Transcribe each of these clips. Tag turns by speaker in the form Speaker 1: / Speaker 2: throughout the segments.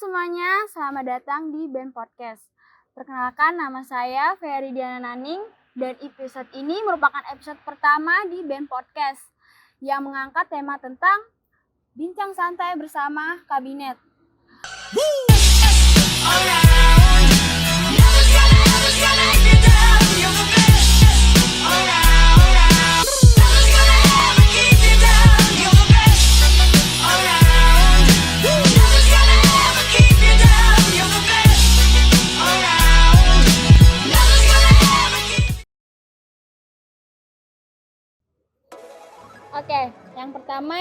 Speaker 1: semuanya, selamat datang di BEM Podcast. Perkenalkan, nama saya Ferry Diana Naning dan episode ini merupakan episode pertama di BEM Podcast yang mengangkat tema tentang bincang santai bersama kabinet. Oke, yang pertama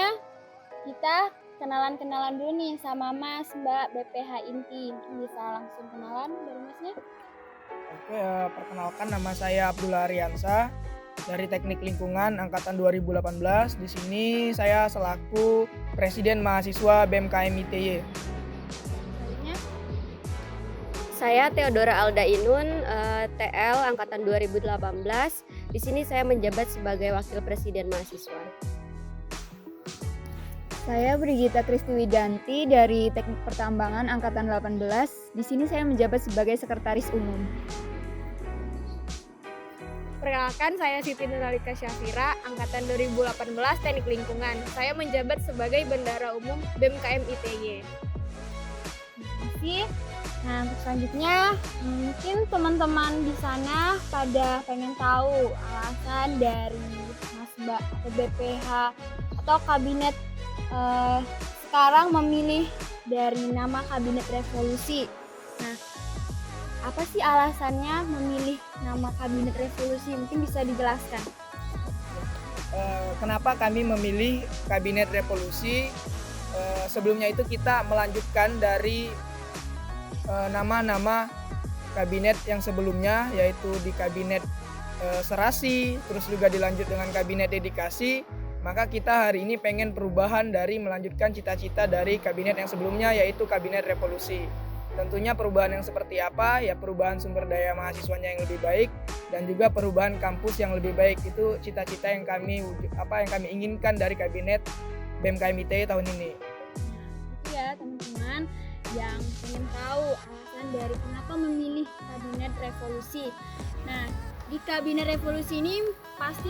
Speaker 1: kita kenalan dulu nih sama Mas, Mbak BPH Inti. Bisa langsung kenalan dari Masnya?
Speaker 2: Oke, perkenalkan nama saya Abdullah Ariansa dari Teknik Lingkungan angkatan 2018. Di sini saya selaku Presiden Mahasiswa BMKM ITY.
Speaker 1: Selanjutnya,
Speaker 3: Saya Theodora Alda Inun, TL angkatan 2018. Di sini saya menjabat sebagai Wakil Presiden Mahasiswa.
Speaker 4: Saya Brigita Kristiwidanti dari Teknik Pertambangan angkatan 18. Di sini saya menjabat sebagai Sekretaris Umum.
Speaker 5: Perkenalkan, saya Siti Nuralika Syafira, angkatan 2018 Teknik Lingkungan. Saya menjabat sebagai Bendahara Umum BMKM ITY.
Speaker 1: terima kasih. Nah, untuk selanjutnya mungkin teman-teman di sana pada pengen tahu alasan dari Mas, Mbak atau BPH atau kabinet sekarang memilih dari nama Kabinet Revolusi. Nah, apa sih alasannya memilih nama Kabinet Revolusi? Mungkin bisa dijelaskan.
Speaker 2: Kenapa kami memilih Kabinet Revolusi? Sebelumnya itu kita melanjutkan dari nama-nama kabinet yang sebelumnya, yaitu di Kabinet Serasi, terus juga dilanjut dengan Kabinet Dedikasi. Maka kita hari ini pengen perubahan dari melanjutkan cita-cita dari kabinet yang sebelumnya, yaitu Kabinet Revolusi. Tentunya perubahan yang seperti apa? Ya, perubahan sumber daya mahasiswanya yang lebih baik dan juga perubahan kampus yang lebih baik. Itu cita-cita yang kami inginkan dari kabinet BMKM ITY tahun ini.
Speaker 1: Itu ya teman-teman yang pengen tahu alasan dari kenapa memilih Kabinet Revolusi. Nah, di Kabinet Revolusi ini pasti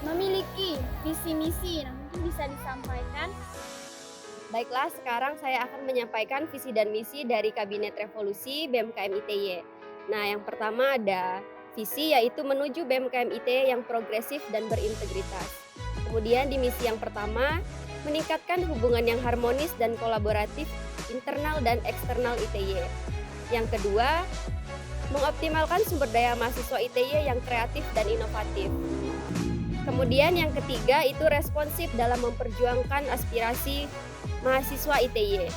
Speaker 1: memiliki visi misi. Nah, mungkin bisa disampaikan.
Speaker 3: Baiklah, sekarang saya akan menyampaikan visi dan misi dari Kabinet Revolusi BMKM ITY. Nah, yang pertama ada visi, yaitu menuju BMKM ITY yang progresif dan berintegritas. Kemudian di misi yang pertama, meningkatkan hubungan yang harmonis dan kolaboratif internal dan eksternal ITY. Yang kedua, mengoptimalkan sumber daya mahasiswa ITY yang kreatif dan inovatif. Kemudian yang ketiga itu responsif dalam memperjuangkan aspirasi mahasiswa ITY.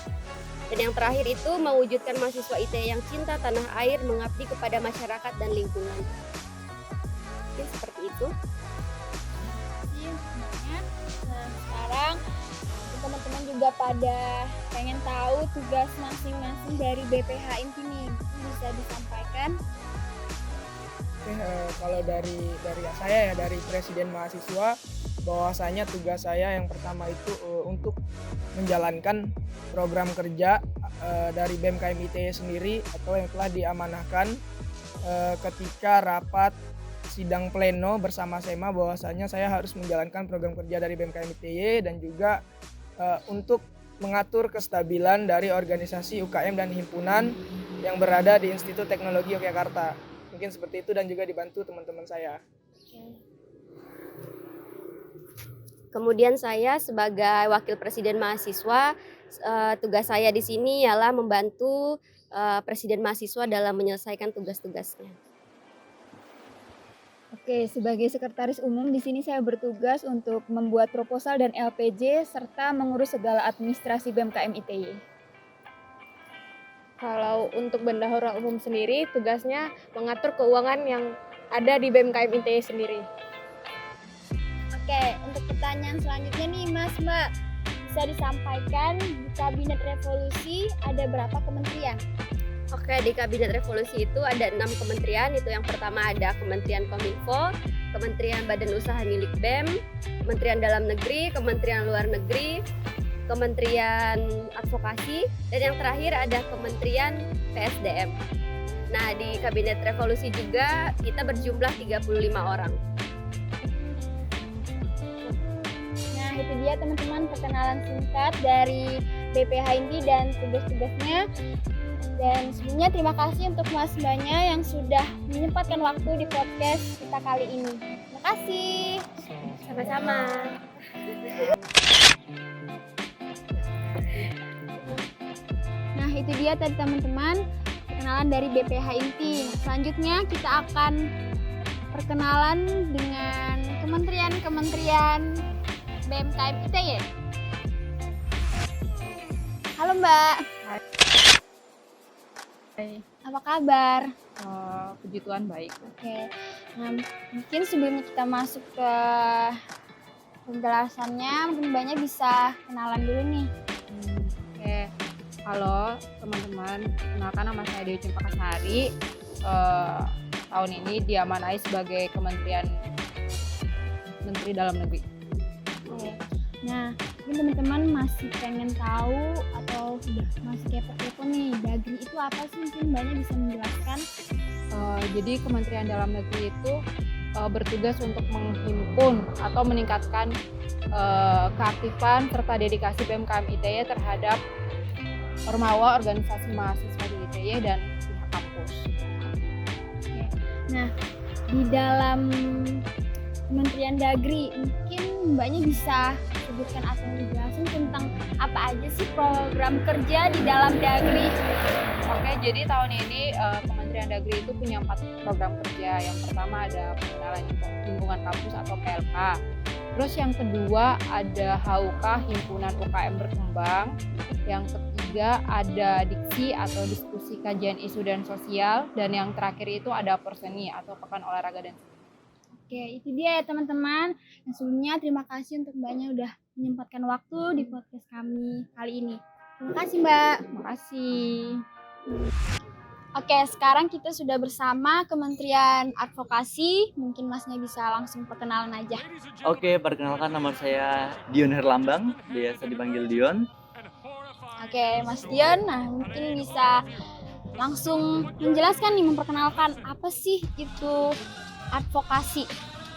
Speaker 3: Dan yang terakhir itu mewujudkan mahasiswa ITY yang cinta tanah air, mengabdi kepada masyarakat dan lingkungan. Mungkin seperti itu.
Speaker 1: Terima kasih semuanya. Nah, sekarang teman-teman juga pada pengen tahu tugas masing-masing dari BPH Inti nih. Mungkin bisa disampaikan.
Speaker 2: Oke, kalau dari saya ya, dari Presiden Mahasiswa, bahwasanya tugas saya yang pertama itu untuk menjalankan program kerja dari BMKM ITY sendiri atau yang telah diamanahkan ketika rapat sidang pleno bersama SEMA, bahwasanya saya harus menjalankan program kerja dari BMKM ITY dan juga untuk mengatur kestabilan dari organisasi UKM dan himpunan yang berada di Institut Teknologi Yogyakarta. Mungkin seperti itu dan juga dibantu teman-teman saya.
Speaker 3: Kemudian saya sebagai Wakil Presiden Mahasiswa, tugas saya di sini ialah membantu Presiden Mahasiswa dalam menyelesaikan tugas-tugasnya.
Speaker 4: Oke, sebagai Sekretaris Umum di sini saya bertugas untuk membuat proposal dan LPJ serta mengurus segala administrasi BMKM ITY.
Speaker 5: Kalau untuk Bendahara Umum sendiri, tugasnya mengatur keuangan yang ada di BMKM ITY sendiri.
Speaker 1: Oke, untuk pertanyaan selanjutnya nih Mas, Mbak. Bisa disampaikan di Kabinet Revolusi ada berapa kementerian?
Speaker 3: Oke, di Kabinet Revolusi itu ada 6 kementerian. Itu yang pertama ada Kementerian Kominfo, Kementerian Badan Usaha milik BEM, Kementerian Dalam Negeri, Kementerian Luar Negeri, Kementerian Advokasi, dan yang terakhir ada Kementerian PSDM. Nah, di Kabinet Revolusi juga kita berjumlah 35 orang.
Speaker 1: Nah, itu dia teman-teman perkenalan singkat dari BPH Inti dan tugas-tugasnya. Dan sebelumnya terima kasih untuk Mas Mbaknya yang sudah menyempatkan waktu di podcast kita kali ini. Terima kasih.
Speaker 3: Sama-sama.
Speaker 1: Nah, itu dia tadi teman-teman perkenalan dari BPH Inti. Nah, selanjutnya kita akan perkenalan dengan kementerian-kementerian BMKM ITY. Halo Mbak,
Speaker 4: Hai,
Speaker 1: apa kabar?
Speaker 4: puji Tuhan baik.
Speaker 1: Oke, nah mungkin sebelumnya kita masuk ke penjelasannya, mungkin Mbaknya bisa kenalan dulu nih.
Speaker 4: Oke, halo teman-teman, kenalkan nama saya Dewi Cempakasari. Tahun ini diamanai sebagai Menteri Dalam Negeri.
Speaker 1: Oke. Nah, mungkin teman-teman masih pengen tahu atau udah masih kepo-kepo nih, Dagri itu apa sih? Mungkin Mbaknya bisa menjelaskan.
Speaker 4: Jadi Kementerian Dalam Negeri itu bertugas untuk menghimpun atau meningkatkan keaktifan serta dedikasi BMKM ITY terhadap ormawa organisasi mahasiswa di ITY dan pihak kampus.
Speaker 1: Nah, di dalam Kementerian Dagri, mungkin Mbaknya bisa sebutkan atau menjelaskan tentang apa aja sih program kerja di dalam Dagri?
Speaker 4: Oke, jadi tahun ini Kementerian Dagri itu punya 4 program kerja. Yang pertama ada pengenalan lingkungan kampus atau PLK. Terus yang kedua ada HUK, Himpunan UKM Berkembang. Yang ketiga ada diksi atau diskusi kajian isu dan sosial. Dan yang terakhir itu ada Porseni atau Pekan Olahraga dan Seni.
Speaker 1: Oke, itu dia ya teman-teman. Yang sebelumnya terima kasih untuk Mbaknya udah menyempatkan waktu di podcast kami kali ini. Terima kasih Mbak.
Speaker 4: Terima kasih.
Speaker 1: Oke, sekarang kita sudah bersama Kementerian Advokasi. Mungkin Masnya bisa langsung perkenalan aja.
Speaker 6: Oke, perkenalkan nama saya Dion Herlambang, biasa dipanggil Dion.
Speaker 1: Oke, Mas Dion, nah mungkin bisa langsung menjelaskan nih, memperkenalkan apa sih itu advokasi.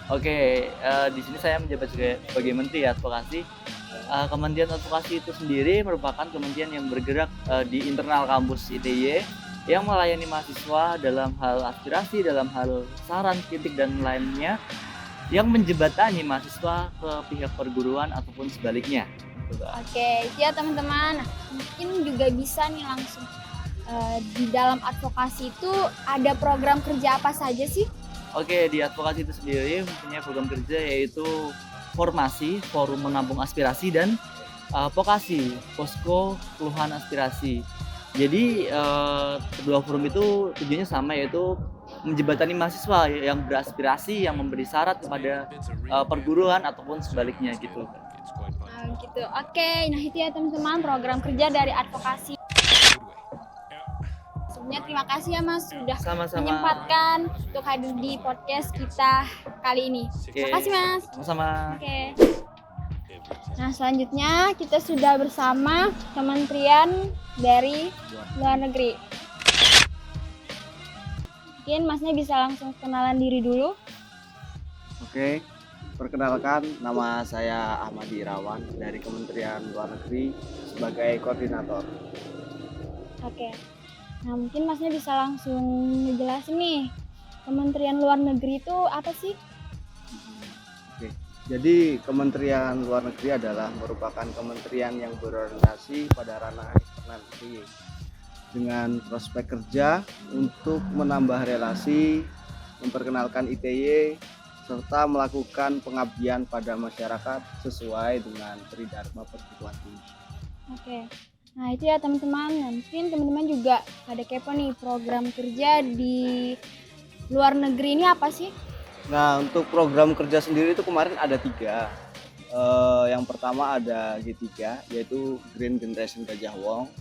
Speaker 6: Oke, di sini saya menjabat sebagai Menteri Advokasi. Kementerian Advokasi itu sendiri merupakan kementerian yang bergerak di internal kampus ITY yang melayani mahasiswa dalam hal aspirasi, dalam hal saran, kritik, dan lainnya yang menjembatani mahasiswa ke pihak perguruan ataupun sebaliknya.
Speaker 1: Oke, ya teman-teman, nah, mungkin juga bisa nih langsung di dalam advokasi itu ada program kerja apa saja sih?
Speaker 6: Oke, di advokasi itu sendiri mempunyai program kerja yaitu formasi, forum menampung aspirasi, dan vokasi, posko keluhan aspirasi. Jadi kedua forum itu tujuannya sama, yaitu menjembatani mahasiswa yang beraspirasi, yang memberi syarat kepada perguruan ataupun sebaliknya gitu.
Speaker 1: Gitu. Oke, nah itu ya teman-teman program kerja dari advokasi. Sebelumnya terima kasih ya Mas sudah
Speaker 6: Sama-sama.
Speaker 1: menyempatkan untuk hadir di podcast kita kali ini. Terima kasih Mas.
Speaker 6: Sama-sama.
Speaker 1: Oke. Nah selanjutnya kita sudah bersama Kementerian dari Luar Negeri. Mungkin Masnya bisa langsung kenalan diri dulu.
Speaker 7: Oke, perkenalkan nama saya Ahmad Irawan dari Kementerian Luar Negeri sebagai koordinator.
Speaker 1: Oke. Nah mungkin Masnya bisa langsung ngejelasin nih, Kementerian Luar Negeri itu apa sih?
Speaker 7: Oke, jadi Kementerian Luar Negeri adalah merupakan kementerian yang berorientasi pada ranah eksternal ITY dengan prospek kerja untuk menambah relasi, memperkenalkan ITY, serta melakukan pengabdian pada masyarakat sesuai dengan tridharma perguruan tinggi.
Speaker 1: Oke. Nah itu ya teman-teman, nah, mungkin teman-teman juga pada kepo nih program kerja di luar negeri ini apa sih?
Speaker 7: Nah, untuk program kerja sendiri itu kemarin ada 3. Yang pertama ada G3, yaitu Green Generation Gajah Wong.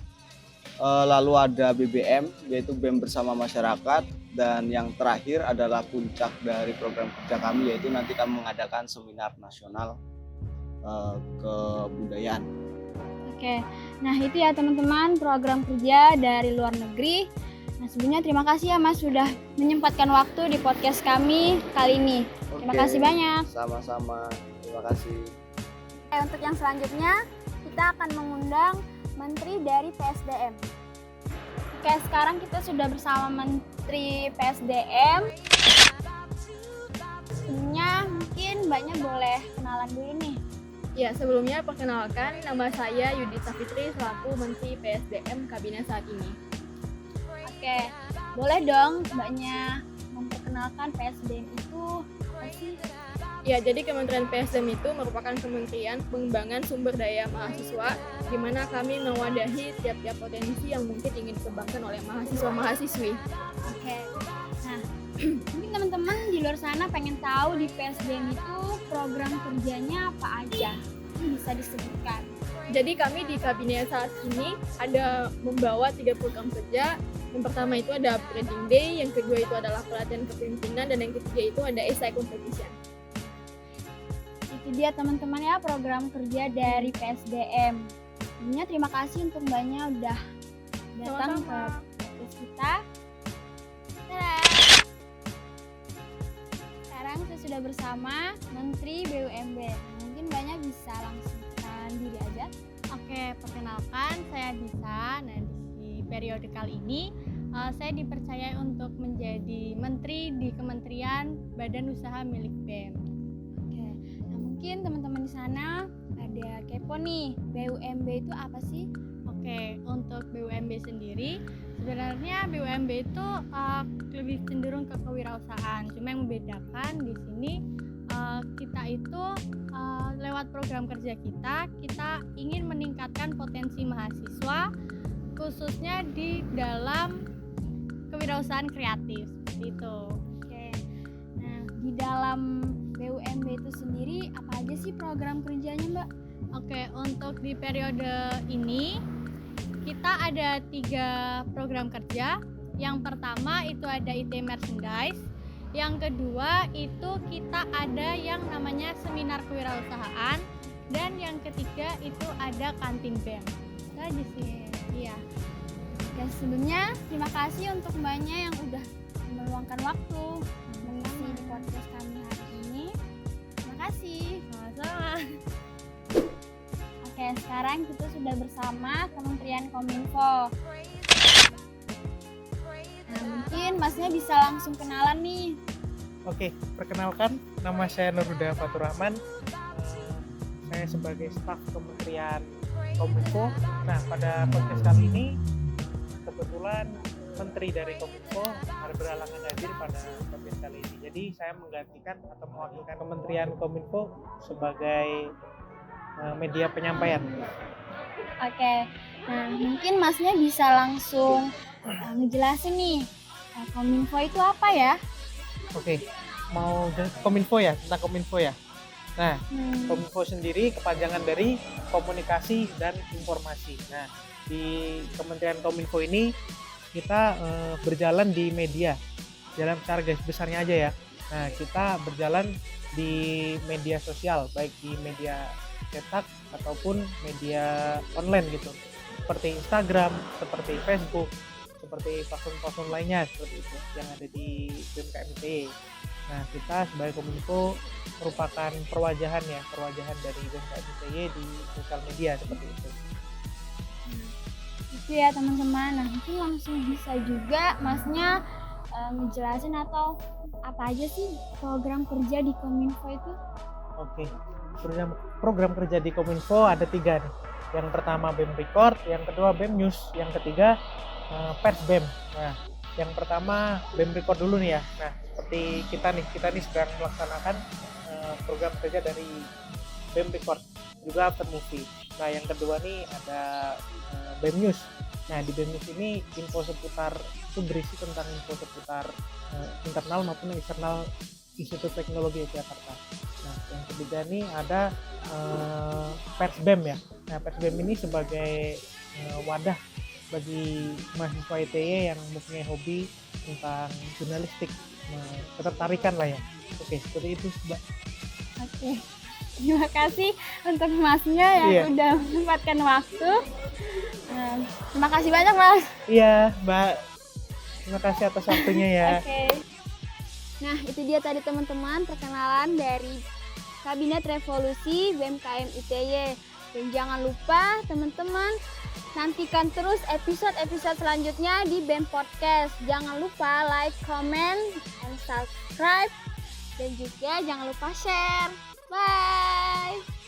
Speaker 7: Lalu ada BBM, yaitu BEM Bersama Masyarakat. Dan yang terakhir adalah puncak dari program kerja kami, yaitu nanti kami mengadakan seminar nasional kebudayaan.
Speaker 1: Oke, nah itu ya teman-teman program kerja dari luar negeri. Nah sebelumnya terima kasih ya Mas sudah menyempatkan waktu di podcast kami kali ini. Terima
Speaker 7: Oke,
Speaker 1: kasih banyak.
Speaker 7: Sama-sama. Terima kasih.
Speaker 1: Untuk yang selanjutnya kita akan mengundang Menteri dari PSDM. Oke, sekarang kita sudah bersama Menteri PSDM. Sebelumnya mungkin Mbaknya boleh kenalan dulu nih.
Speaker 5: Ya, sebelumnya perkenalkan nama saya Yudita Fitri selaku Menteri PSDM Kabinet saat ini.
Speaker 1: Oke, boleh dong Mbaknya memperkenalkan PSDM itu apa sih?
Speaker 5: Ya, jadi Kementerian PSDM itu merupakan Kementerian Pengembangan Sumber Daya Mahasiswa, di mana kami mewadahi tiap-tiap potensi yang mungkin ingin dikembangkan oleh mahasiswa-mahasiswi.
Speaker 1: Oke, nah mungkin teman-teman di luar sana pengen tahu di PSDM itu program kerjanya apa aja? Ini bisa disebutkan.
Speaker 5: Jadi kami di kabinet saat ini ada membawa 3 program kerja. Yang pertama itu ada Branding Day, yang kedua itu adalah pelatihan kepemimpinan, dan yang ketiga itu ada essay competition.
Speaker 1: Itu dia teman-teman ya program kerja dari PSDM. Sebelumnya terima kasih untuk Mbaknya udah datang ke podcast kita. Dadah. Sekarang saya sudah bersama Menteri BUMN. Mungkin Mbaknya bisa langsung kenalan diri aja.
Speaker 8: Oke, perkenalkan saya Disa. Nah, di periode kali ini saya dipercaya untuk menjadi menteri di Kementerian Badan Usaha milik BEM.
Speaker 1: Oke, nah mungkin teman-teman di sana ada kepo nih, BUMB itu apa sih?
Speaker 8: Oke, untuk BUMB sendiri, sebenarnya BUMB itu lebih cenderung ke kewirausahaan. Cuma yang membedakan di sini kita itu lewat program kerja kita ingin meningkatkan potensi mahasiswa, khususnya di dalam kewirausahaan kreatif, seperti itu.
Speaker 1: Oke, nah di dalam BUMB itu sendiri apa aja sih program kerjanya Mbak?
Speaker 8: Oke, untuk di periode ini kita ada 3 program kerja. Yang pertama itu ada IT merchandise. Yang kedua itu kita ada yang namanya seminar kewirausahaan. Dan yang ketiga itu ada kantin BEM. Itu aja sih. Iya.
Speaker 1: Dan sebelumnya terima kasih untuk Mbaknya yang udah meluangkan waktu mengisi di podcast kami hari ini. Terima kasih.
Speaker 8: Sama-sama.
Speaker 1: Oke, sekarang kita sudah bersama Kementerian Kominfo. Nah, mungkin Masnya bisa langsung kenalan nih.
Speaker 9: Oke, perkenalkan nama saya Nurhuda Fatur Rahman. Saya sebagai staf Kementerian Kominfo. Nah, pada podcast kali ini kebetulan Menteri dari Kominfo berhalangan hadir pada podcast kali ini. Jadi saya menggantikan atau mewakilkan Kementerian Kominfo sebagai media penyampaian.
Speaker 1: Oke, nah mungkin Masnya bisa langsung ngejelasin nih Kominfo itu apa ya?
Speaker 9: Oke, mau Kominfo ya, tentang Kominfo ya. Nah, Kominfo sendiri kepanjangan dari komunikasi dan informasi. Nah, di Kementerian Kominfo ini kita berjalan di media, jalan secara garis besarnya aja ya. Nah, kita berjalan di media sosial, baik di media cetak ataupun media online gitu, seperti Instagram, seperti Facebook, seperti platform-platform lainnya seperti itu yang ada di BMKM ITY. Nah, kita sebagai Kominfo merupakan perwajahan dari BMKM ITY di sosial media seperti itu.
Speaker 1: Itu ya teman-teman. Nah, mungkin langsung bisa juga Masnya ngejelasin atau apa aja sih program kerja di Kominfo itu?
Speaker 9: Oke, program kerja di Kominfo ada 3 nih. Yang pertama BEM Record, yang kedua BEM News, yang ketiga Pers BEM. Nah, yang pertama BEM Record dulu nih ya. Nah, seperti kita nih sedang melaksanakan program kerja dari BEM Record, juga After Movie. Nah, yang kedua nih ada BEM News. Nah, di BEM News ini info seputar itu berisi tentang info seputar internal maupun eksternal Institut Teknologi Yogyakarta. Nah, yang ketiga nih ada Pers BEM ya. Nah, Pers BEM ini sebagai wadah bagi mahasiswa ITY yang mempunyai hobi tentang jurnalistik, ketertarikan lah ya. Oke, seperti itu Mbak.
Speaker 1: Oke. Terima kasih untuk Masnya yang
Speaker 9: Iya.
Speaker 1: udah menyempatkan waktu. Terima kasih banyak Mas.
Speaker 9: Iya, Mbak. Terima kasih atas waktunya ya.
Speaker 1: Oke. Nah, itu dia tadi teman-teman perkenalan dari Kabinet Revolusi BMKM ITY. Dan jangan lupa teman-teman nantikan terus episode-episode selanjutnya di BEM Podcast. Jangan lupa like, comment, and subscribe. Dan juga jangan lupa share. Bye!